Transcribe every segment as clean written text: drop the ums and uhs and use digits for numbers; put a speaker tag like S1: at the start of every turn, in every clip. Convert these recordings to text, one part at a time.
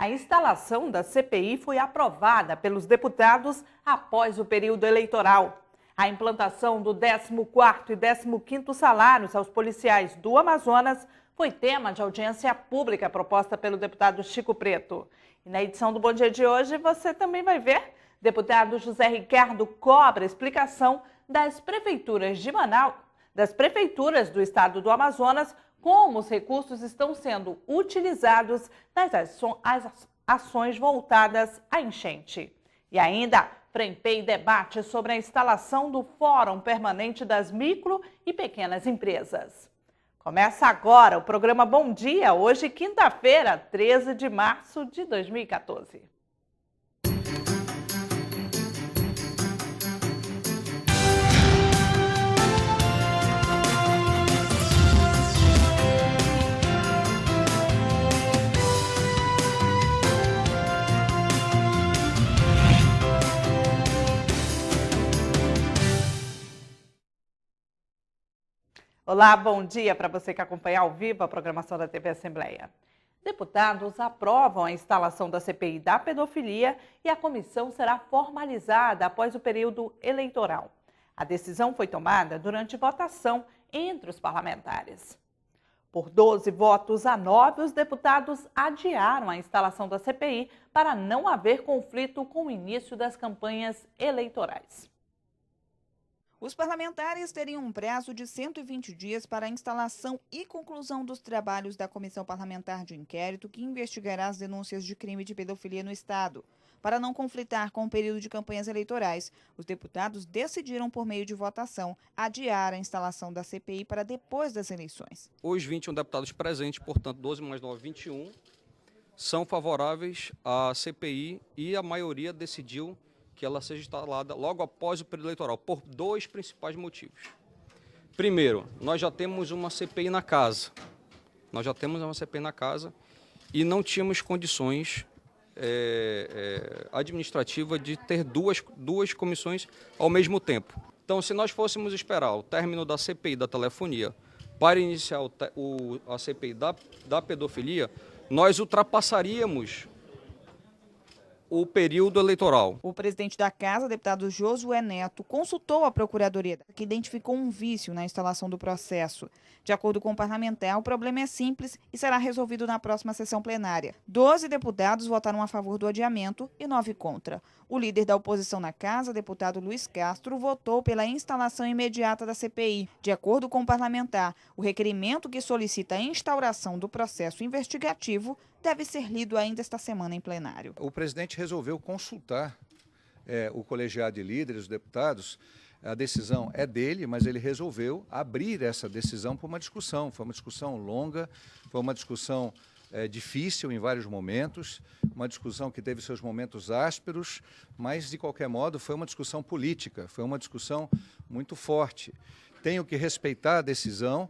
S1: A instalação da CPI foi aprovada pelos deputados após o período eleitoral. A implantação do 14º e 15º salários aos policiais do Amazonas foi tema de audiência pública proposta pelo deputado Chico Preto. E na edição do Bom Dia de hoje você também vai ver deputado José Ricardo cobra explicação das prefeituras de Manaus, das prefeituras do estado do Amazonas, como os recursos estão sendo utilizados nas ações voltadas à enchente. E ainda, FREMPEI debate sobre a instalação do Fórum Permanente das Micro e Pequenas Empresas. Começa agora o programa Bom Dia, hoje quinta-feira, 13 de março de 2014. Olá, bom dia para você que acompanha ao vivo a programação da TV Assembleia. Deputados aprovam a instalação da CPI da pedofilia e a comissão será formalizada após o período eleitoral. A decisão foi tomada durante votação entre os parlamentares. Por 12 votos a 9, os deputados adiaram a instalação da CPI para não haver conflito com o início das campanhas eleitorais.
S2: Os parlamentares teriam um prazo de 120 dias para a instalação e conclusão dos trabalhos da Comissão Parlamentar de Inquérito que investigará as denúncias de crime de pedofilia no Estado. Para não conflitar com o período de campanhas eleitorais, os deputados decidiram, por meio de votação, adiar a instalação da CPI para depois das eleições.
S3: Os 21 deputados presentes, portanto, 12 mais 9, 21, são favoráveis à CPI e a maioria decidiu que ela seja instalada logo após o período eleitoral, por dois principais motivos. Primeiro, nós já temos uma CPI na casa. E não tínhamos condições administrativas de ter duas comissões ao mesmo tempo. Então, se nós fôssemos esperar o término da CPI da telefonia para iniciar a CPI da pedofilia, nós ultrapassaríamos o período eleitoral.
S2: O presidente da Casa, deputado Josué Neto, consultou a Procuradoria, que identificou um vício na instalação do processo. De acordo com o parlamentar, o problema é simples e será resolvido na próxima sessão plenária. 12 deputados votaram a favor do adiamento e 9 contra. O líder da oposição na Casa, deputado Luiz Castro, votou pela instalação imediata da CPI. De acordo com o parlamentar, o requerimento que solicita a instauração do processo investigativo deve ser lido ainda esta semana em plenário.
S4: O presidente resolveu consultar o colegiado de líderes, os deputados. A decisão é dele, mas ele resolveu abrir essa decisão para uma discussão. Foi uma discussão longa, foi uma discussão difícil em vários momentos, uma discussão que teve seus momentos ásperos, mas, de qualquer modo, foi uma discussão política, foi uma discussão muito forte. Tenho que respeitar a decisão,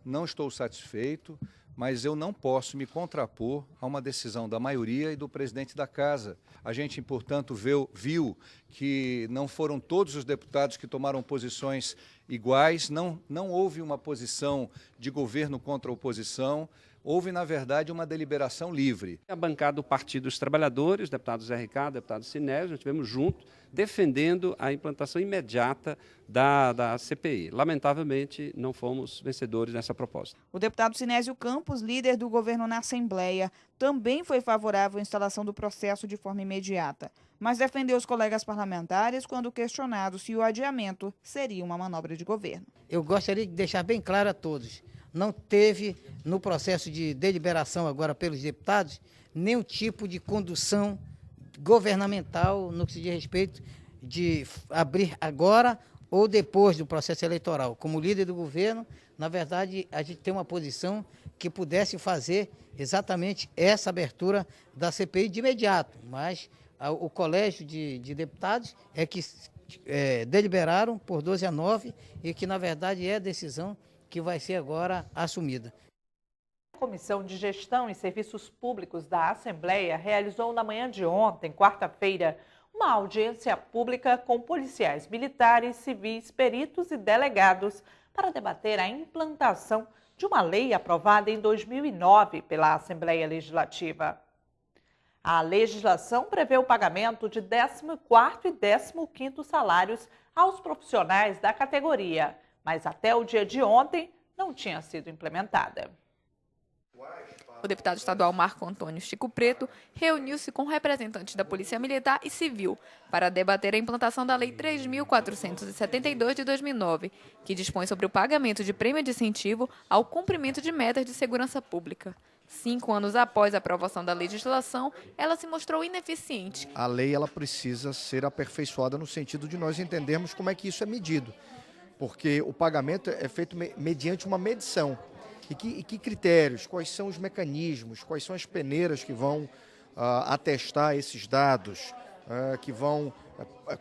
S4: não estou satisfeito, mas eu não posso me contrapor a uma decisão da maioria e do presidente da Casa. A gente, portanto, viu que não foram todos os deputados que tomaram posições iguais, não houve uma posição de governo contra a oposição, houve, na verdade, uma deliberação livre.
S5: A bancada do Partido dos Trabalhadores, deputado Zé Ricardo, deputado Sinésio, nós estivemos juntos defendendo a implantação imediata da CPI. Lamentavelmente, não fomos vencedores nessa proposta.
S2: O deputado Sinésio Campos, líder do governo na Assembleia, também foi favorável à instalação do processo de forma imediata, mas defendeu os colegas parlamentares quando questionado se o adiamento seria uma manobra de governo.
S6: Eu gostaria de deixar bem claro a todos, não teve, no processo de deliberação agora pelos deputados, nenhum tipo de condução governamental no que se diz respeito de abrir agora ou depois do processo eleitoral. Como líder do governo, na verdade, a gente tem uma posição que pudesse fazer exatamente essa abertura da CPI de imediato, mas o colégio de deputados é que deliberaram por 12 a 9 e que, na verdade, é a decisão que vai ser agora assumida.
S1: A Comissão de Gestão e Serviços Públicos da Assembleia realizou na manhã de ontem, quarta-feira, uma audiência pública com policiais militares, civis, peritos e delegados para debater a implantação de uma lei aprovada em 2009 pela Assembleia Legislativa. A legislação prevê o pagamento de 14º e 15º salários aos profissionais da categoria, mas até o dia de ontem não tinha sido implementada.
S7: O deputado estadual Marco Antônio Chico Preto reuniu-se com representantes da Polícia Militar e Civil para debater a implantação da Lei 3.472 de 2009, que dispõe sobre o pagamento de prêmio de incentivo ao cumprimento de metas de segurança pública. 5 anos após a aprovação da legislação, ela se mostrou ineficiente.
S8: A lei ela precisa ser aperfeiçoada no sentido de nós entendermos como é que isso é medido, porque o pagamento é feito mediante uma medição. E que critérios, quais são os mecanismos, quais são as peneiras que vão atestar esses dados, que vão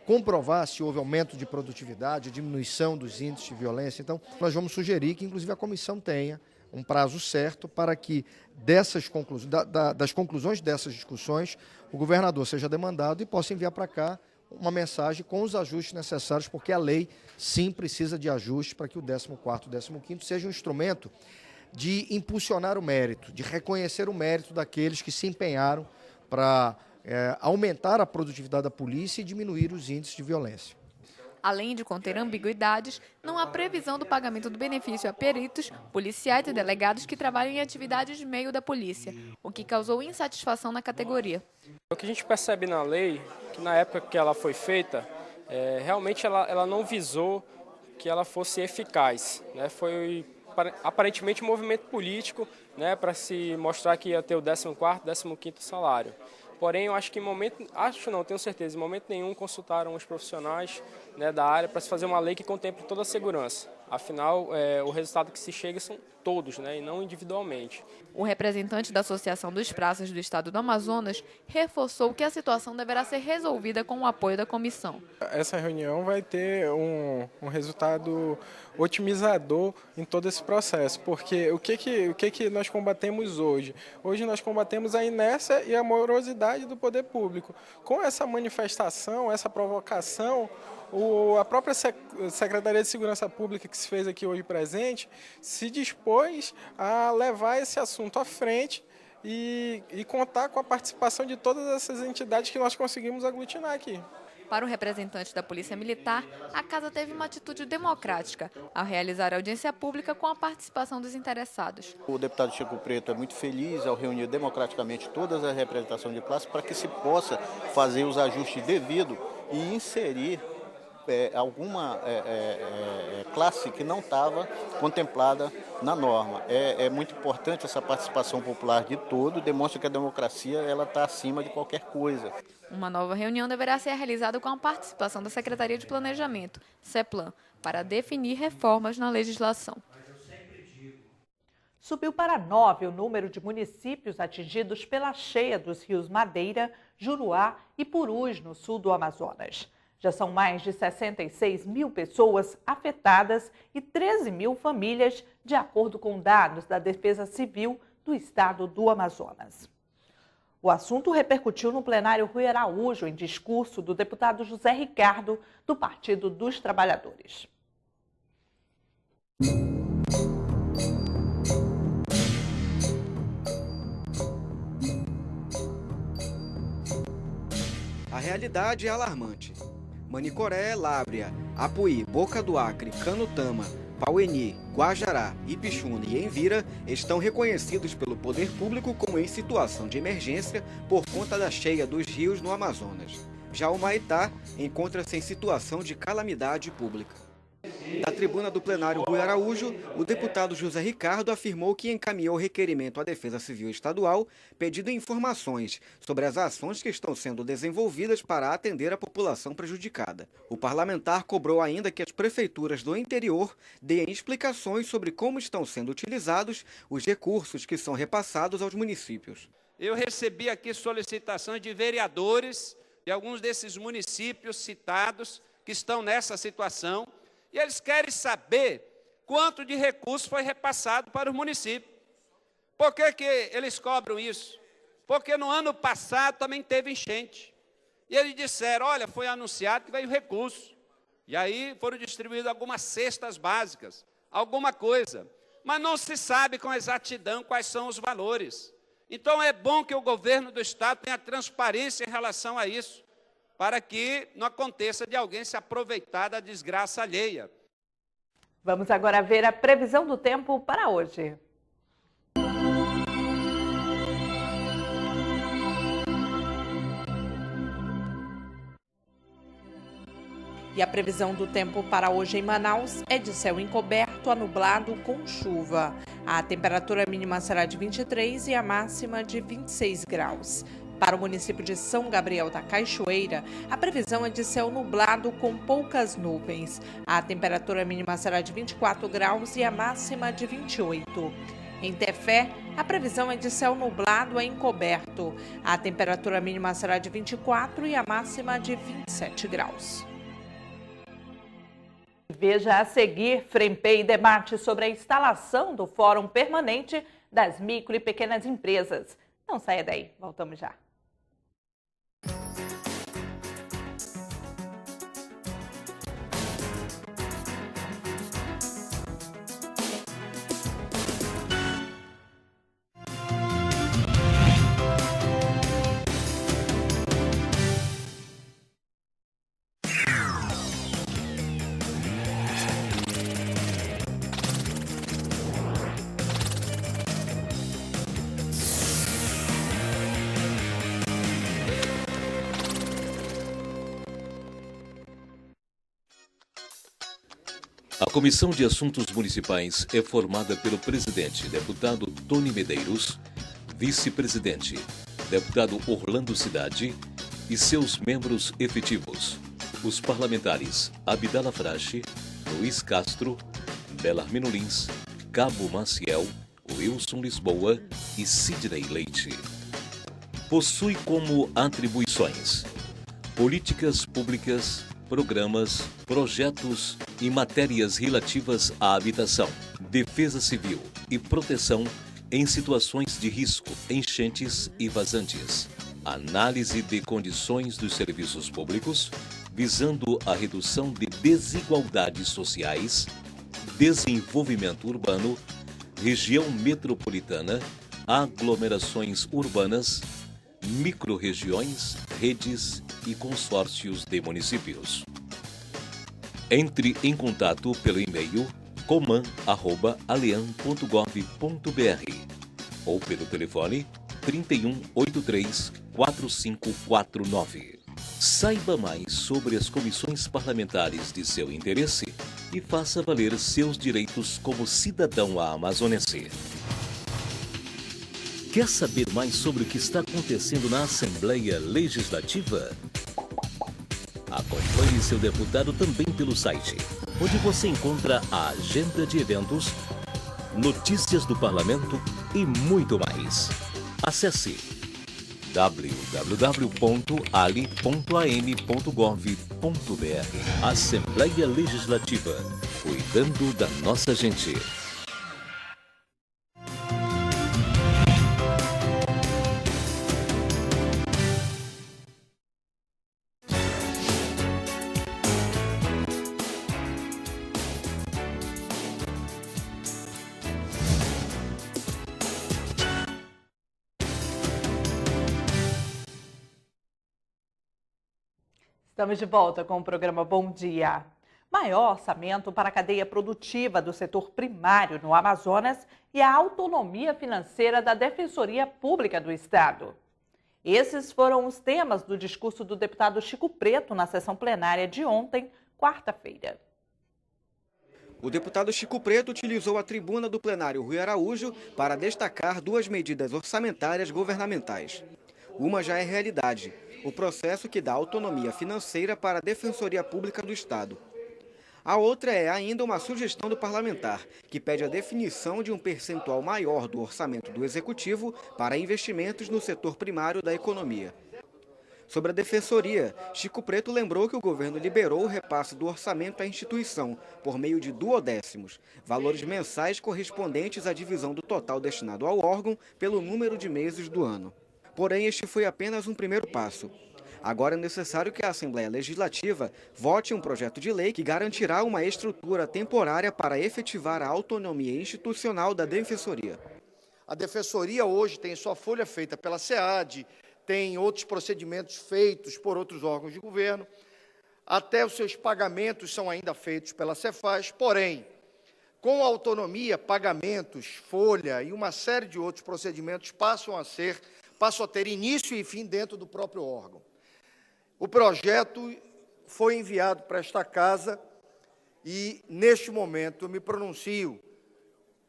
S8: comprovar se houve aumento de produtividade, diminuição dos índices de violência. Então, nós vamos sugerir que, inclusive, a comissão tenha um prazo certo para que das conclusões dessas discussões o governador seja demandado e possa enviar para cá uma mensagem com os ajustes necessários, porque a lei, sim, precisa de ajustes para que o 14º e 15º seja um instrumento de impulsionar o mérito, de reconhecer o mérito daqueles que se empenharam para aumentar a produtividade da polícia e diminuir os índices de violência.
S7: Além de conter ambiguidades, não há previsão do pagamento do benefício a peritos, policiais e delegados que trabalham em atividades de meio da polícia, o que causou insatisfação na categoria.
S9: O que a gente percebe na lei, que na época que ela foi feita, realmente ela não visou que ela fosse eficaz, né? Foi aparentemente um movimento político, né, para se mostrar que ia ter o 14º, 15º salário. Porém, eu acho que tenho certeza, em momento nenhum consultaram os profissionais, né, da área para se fazer uma lei que contemple toda a segurança. Afinal, o resultado que se chega são todos, né, e não individualmente.
S7: O representante da Associação dos Praças do Estado do Amazonas reforçou que a situação deverá ser resolvida com o apoio da comissão.
S10: Essa reunião vai ter um resultado otimizador em todo esse processo, porque o que nós combatemos hoje? Hoje nós combatemos a inércia e a morosidade do poder público. Com essa manifestação, essa provocação, a própria Secretaria de Segurança Pública, que se fez aqui hoje presente, se dispôs a levar esse assunto à frente e contar com a participação de todas essas entidades que nós conseguimos aglutinar aqui.
S7: Para o representante da Polícia Militar, a Casa teve uma atitude democrática ao realizar a audiência pública com a participação dos interessados.
S11: O deputado Chico Preto é muito feliz ao reunir democraticamente todas as representações de classe para que se possa fazer os ajustes devidos e inserir alguma classe que não estava contemplada na norma. É muito importante essa participação popular de todo, demonstra que a democracia está acima de qualquer coisa.
S7: Uma nova reunião deverá ser realizada com a participação da Secretaria de Planejamento, CEPLAN, para definir reformas na legislação.
S1: Subiu para 9 o número de municípios atingidos pela cheia dos rios Madeira, Juruá e Purus, no sul do Amazonas. Já são mais de 66 mil pessoas afetadas e 13 mil famílias, de acordo com dados da Defesa Civil do estado do Amazonas. O assunto repercutiu no plenário Rui Araújo, em discurso do deputado José Ricardo, do Partido dos Trabalhadores.
S12: A realidade é alarmante. Manicoré, Lábrea, Apuí, Boca do Acre, Canutama, Paueni, Guajará, Ipixuna e Envira estão reconhecidos pelo poder público como em situação de emergência por conta da cheia dos rios no Amazonas. Já o Maitá encontra-se em situação de calamidade pública. Da tribuna do plenário Rui Araújo, o deputado José Ricardo afirmou que encaminhou requerimento à Defesa Civil Estadual pedindo informações sobre as ações que estão sendo desenvolvidas para atender a população prejudicada. O parlamentar cobrou ainda que as prefeituras do interior deem explicações sobre como estão sendo utilizados os recursos que são repassados aos municípios.
S13: Eu recebi aqui solicitações de vereadores de alguns desses municípios citados que estão nessa situação. E eles querem saber quanto de recurso foi repassado para os municípios. Por que eles cobram isso? Porque no ano passado também teve enchente. E eles disseram, olha, foi anunciado que veio recurso. E aí foram distribuídas algumas cestas básicas, alguma coisa. Mas não se sabe com exatidão quais são os valores. Então, é bom que o governo do Estado tenha transparência em relação a isso, para que não aconteça de alguém se aproveitar da desgraça alheia.
S1: Vamos agora ver a previsão do tempo para hoje. E a previsão do tempo para hoje em Manaus é de céu encoberto a nublado com chuva. A temperatura mínima será de 23 e a máxima de 26 graus. Para o município de São Gabriel da Cachoeira, a previsão é de céu nublado com poucas nuvens. A temperatura mínima será de 24 graus e a máxima de 28. Em Tefé, a previsão é de céu nublado a encoberto. A temperatura mínima será de 24 e a máxima de 27 graus. Veja a seguir, FREMPEI debate sobre a instalação do Fórum Permanente das Micro e Pequenas Empresas. Não saia daí, voltamos já.
S14: A Comissão de Assuntos Municipais é formada pelo presidente, deputado Tony Medeiros, vice-presidente, deputado Orlando Cidade e seus membros efetivos, os parlamentares Abdala Frache, Luiz Castro, Belarmino Lins, Cabo Maciel, Wilson Lisboa e Sidney Leite. Possui como atribuições políticas públicas, programas, projetos e matérias relativas à habitação, defesa civil e proteção em situações de risco, enchentes e vazantes. Análise de condições dos serviços públicos, visando a redução de desigualdades sociais, desenvolvimento urbano, região metropolitana, aglomerações urbanas, microrregiões, redes e consórcios de municípios. Entre em contato pelo e-mail coman@alean.gov.br ou pelo telefone 3183-4549. Saiba mais sobre as comissões parlamentares de seu interesse e faça valer seus direitos como cidadão amazonense. Quer saber mais sobre o que está acontecendo na Assembleia Legislativa? Acompanhe seu deputado também pelo site, onde você encontra a agenda de eventos, notícias do parlamento e muito mais. Acesse www.ali.an.gov.br. Assembleia Legislativa, cuidando da nossa gente.
S1: Estamos de volta com o programa Bom Dia. Maior orçamento para a cadeia produtiva do setor primário no Amazonas e a autonomia financeira da Defensoria Pública do Estado. Esses foram os temas do discurso do deputado Chico Preto na sessão plenária de ontem, quarta-feira.
S12: O deputado Chico Preto utilizou a tribuna do plenário Rui Araújo para destacar duas medidas orçamentárias governamentais. Uma já é realidade: o processo que dá autonomia financeira para a Defensoria Pública do Estado. A outra é ainda uma sugestão do parlamentar, que pede a definição de um percentual maior do orçamento do Executivo para investimentos no setor primário da economia. Sobre a Defensoria, Chico Preto lembrou que o governo liberou o repasse do orçamento à instituição, por meio de duodécimos, valores mensais correspondentes à divisão do total destinado ao órgão pelo número de meses do ano. Porém, este foi apenas um primeiro passo. Agora é necessário que a Assembleia Legislativa vote um projeto de lei que garantirá uma estrutura temporária para efetivar a autonomia institucional da Defensoria.
S8: A Defensoria hoje tem sua folha feita pela SEAD, tem outros procedimentos feitos por outros órgãos de governo, até os seus pagamentos são ainda feitos pela Cefaz, porém, com a autonomia, pagamentos, folha e uma série de outros procedimentos passam a ter início e fim dentro do próprio órgão. O projeto foi enviado para esta casa e, neste momento, eu me pronuncio,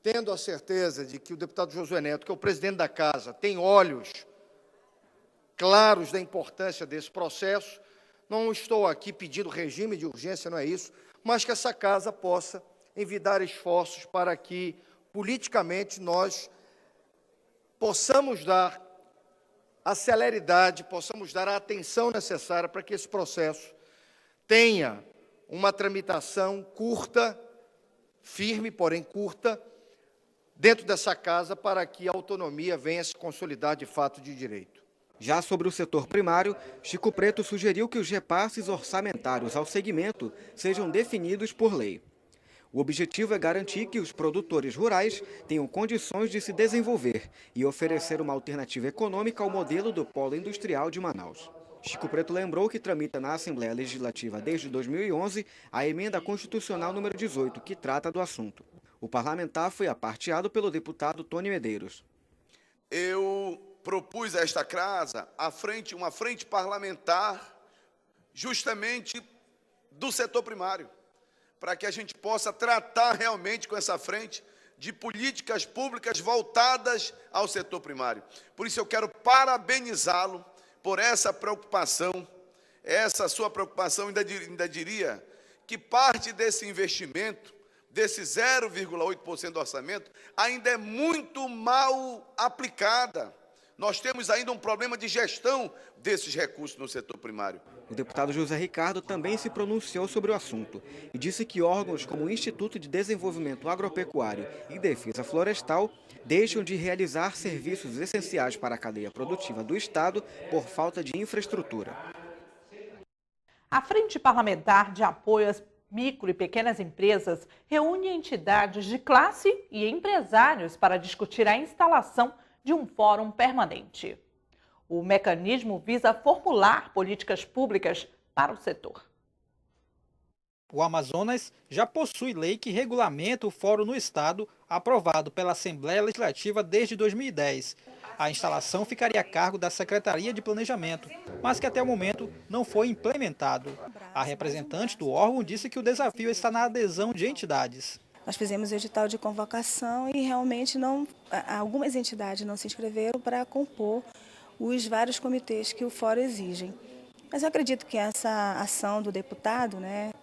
S8: tendo a certeza de que o deputado Josué Neto, que é o presidente da casa, tem olhos claros da importância desse processo. Não estou aqui pedindo regime de urgência, não é isso, mas que essa casa possa envidar esforços para que, politicamente, nós possamos dar a celeridade, possamos dar a atenção necessária para que esse processo tenha uma tramitação curta, firme, porém curta, dentro dessa casa, para que a autonomia venha se consolidar de fato de direito.
S12: Já sobre o setor primário, Chico Preto sugeriu que os repasses orçamentários ao segmento sejam definidos por lei. O objetivo é garantir que os produtores rurais tenham condições de se desenvolver e oferecer uma alternativa econômica ao modelo do polo industrial de Manaus. Chico Preto lembrou que tramita na Assembleia Legislativa desde 2011 a emenda constitucional número 18, que trata do assunto. O parlamentar foi aparteado pelo deputado Tony Medeiros.
S15: Eu propus a esta casa uma frente parlamentar justamente do setor primário, para que a gente possa tratar realmente com essa frente de políticas públicas voltadas ao setor primário. Por isso eu quero parabenizá-lo por essa preocupação, essa sua preocupação, ainda diria que parte desse investimento, desse 0,8% do orçamento, ainda é muito mal aplicada. Nós temos ainda um problema de gestão desses recursos no setor primário.
S12: O deputado José Ricardo também se pronunciou sobre o assunto e disse que órgãos como o Instituto de Desenvolvimento Agropecuário e Defesa Florestal deixam de realizar serviços essenciais para a cadeia produtiva do Estado por falta de infraestrutura.
S1: A Frente Parlamentar de Apoio às Micro e Pequenas Empresas reúne entidades de classe e empresários para discutir a instalação de um fórum permanente. O mecanismo visa formular políticas públicas para o setor.
S16: O Amazonas já possui lei que regulamenta o fórum no estado, aprovado pela Assembleia Legislativa desde 2010. A instalação ficaria a cargo da Secretaria de Planejamento, mas que até o momento não foi implementado. A representante do órgão disse que o desafio está na adesão de entidades.
S17: Nós fizemos o edital de convocação e realmente algumas entidades não se inscreveram para compor os vários comitês que o fórum exigem. Mas eu acredito que essa ação do deputado,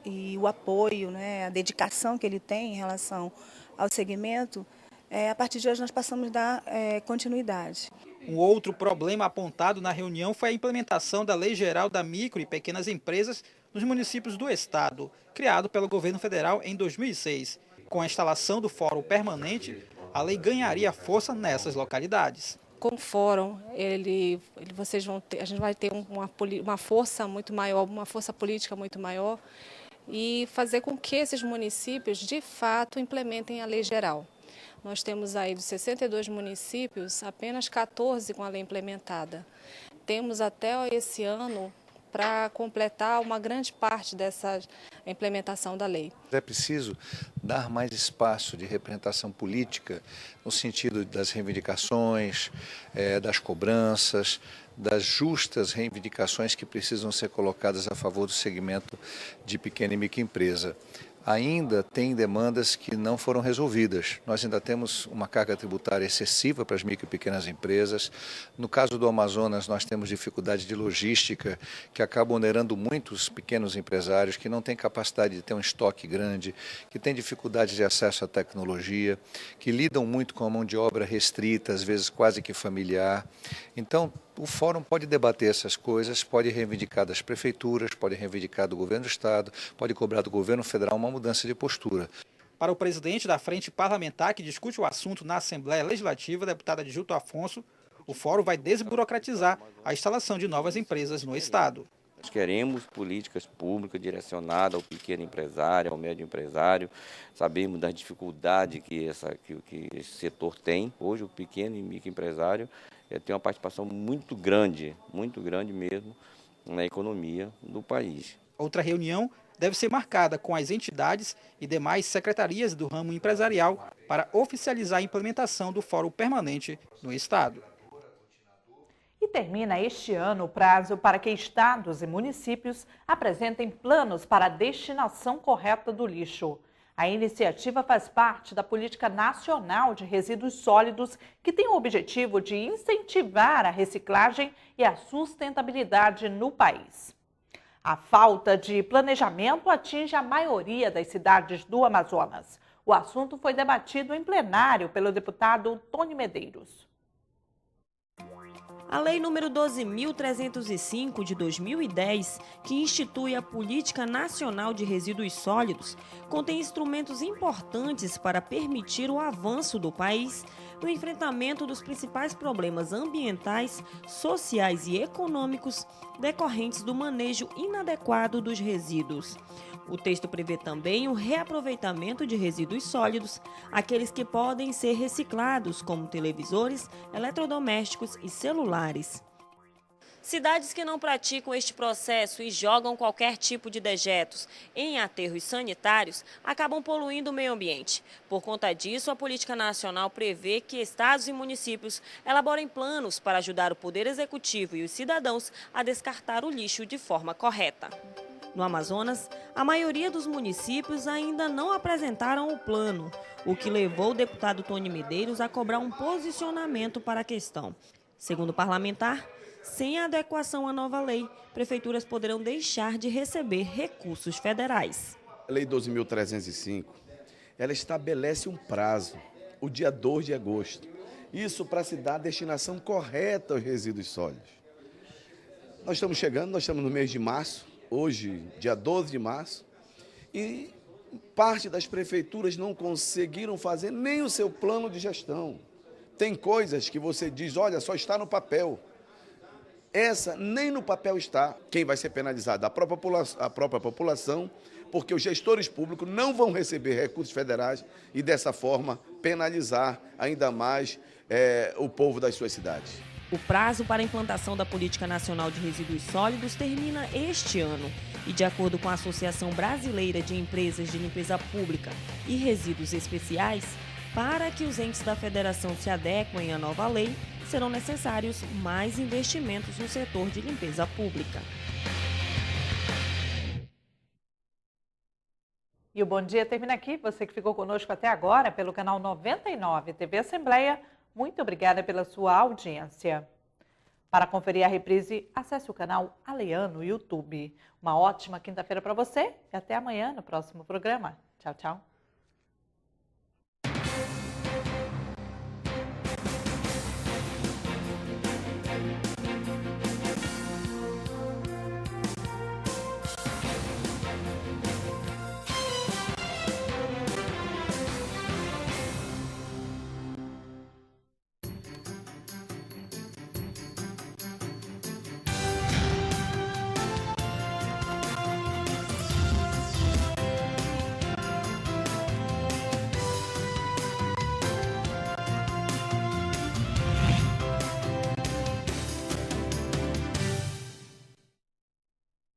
S17: e o apoio, a dedicação que ele tem em relação ao segmento, a partir de hoje nós passamos a dar continuidade.
S16: Um outro problema apontado na reunião foi a implementação da Lei Geral da Micro e Pequenas Empresas nos municípios do estado, criado pelo governo federal em 2006. Com a instalação do fórum permanente, a lei ganharia força nessas localidades.
S18: Com o fórum, a gente vai ter uma força muito maior, uma força política muito maior e fazer com que esses municípios, de fato, implementem a lei geral. Nós temos aí dos 62 municípios, apenas 14 com a lei implementada. Temos até esse ano para completar uma grande parte dessa implementação da lei.
S4: É preciso dar mais espaço de representação política no sentido das reivindicações, das cobranças, das justas reivindicações que precisam ser colocadas a favor do segmento de pequena e microempresa. Ainda tem demandas que não foram resolvidas. Nós ainda temos uma carga tributária excessiva para as micro e pequenas empresas. No caso do Amazonas, nós temos dificuldade de logística que acaba onerando muito os pequenos empresários que não têm capacidade de ter um estoque grande, que têm dificuldade de acesso à tecnologia, que lidam muito com a mão de obra restrita, às vezes quase que familiar. Então, o fórum pode debater essas coisas, pode reivindicar das prefeituras, pode reivindicar do governo do estado, pode cobrar do governo federal uma mudança de postura.
S16: Para o presidente da Frente Parlamentar que discute o assunto na Assembleia Legislativa, deputada Adjilto Afonso, o fórum vai desburocratizar a instalação de novas empresas no estado.
S19: Nós queremos políticas públicas direcionadas ao pequeno empresário, ao médio empresário. Sabemos da dificuldade que esse setor tem. Hoje o pequeno e microempresário tem uma participação muito grande mesmo na economia do país.
S16: Outra reunião deve ser marcada com as entidades e demais secretarias do ramo empresarial para oficializar a implementação do Fórum Permanente no Estado.
S1: E termina este ano o prazo para que estados e municípios apresentem planos para a destinação correta do lixo. A iniciativa faz parte da Política Nacional de Resíduos Sólidos, que tem o objetivo de incentivar a reciclagem e a sustentabilidade no país. A falta de planejamento atinge a maioria das cidades do Amazonas. O assunto foi debatido em plenário pelo deputado Tony Medeiros.
S20: A Lei nº 12.305 de 2010, que institui a Política Nacional de Resíduos Sólidos, contém instrumentos importantes para permitir o avanço do país no enfrentamento dos principais problemas ambientais, sociais e econômicos decorrentes do manejo inadequado dos resíduos. O texto prevê também o reaproveitamento de resíduos sólidos, aqueles que podem ser reciclados, como televisores, eletrodomésticos e celulares.
S21: Cidades que não praticam este processo e jogam qualquer tipo de dejetos em aterros sanitários acabam poluindo o meio ambiente. Por conta disso, a Política Nacional prevê que estados e municípios elaborem planos para ajudar o Poder Executivo e os cidadãos a descartar o lixo de forma correta.
S20: No Amazonas, a maioria dos municípios ainda não apresentaram o plano, o que levou o deputado Tony Medeiros a cobrar um posicionamento para a questão. Segundo o parlamentar, sem a adequação à nova lei, prefeituras poderão deixar de receber recursos federais.
S22: A Lei 12.305, ela estabelece um prazo, o dia 2 de agosto. Isso para se dar a destinação correta aos resíduos sólidos. Nós estamos no mês de março, hoje, dia 12 de março, e parte das prefeituras não conseguiram fazer nem o seu plano de gestão. Tem coisas que você diz, olha, só está no papel. Essa nem no papel está. Quem vai ser penalizado? A própria população, porque os gestores públicos não vão receber recursos federais e, dessa forma, penalizar ainda mais o povo das suas cidades.
S20: O prazo para a implantação da Política Nacional de Resíduos Sólidos termina este ano. E, de acordo com a Associação Brasileira de Empresas de Limpeza Pública e Resíduos Especiais, para que os entes da federação se adequem à nova lei, serão necessários mais investimentos no setor de limpeza pública.
S1: E o Bom Dia termina aqui. Você que ficou conosco até agora pelo canal 99 TV Assembleia, muito obrigada pela sua audiência. Para conferir a reprise, acesse o canal Alean no YouTube. Uma ótima quinta-feira para você e até amanhã no próximo programa. Tchau, tchau.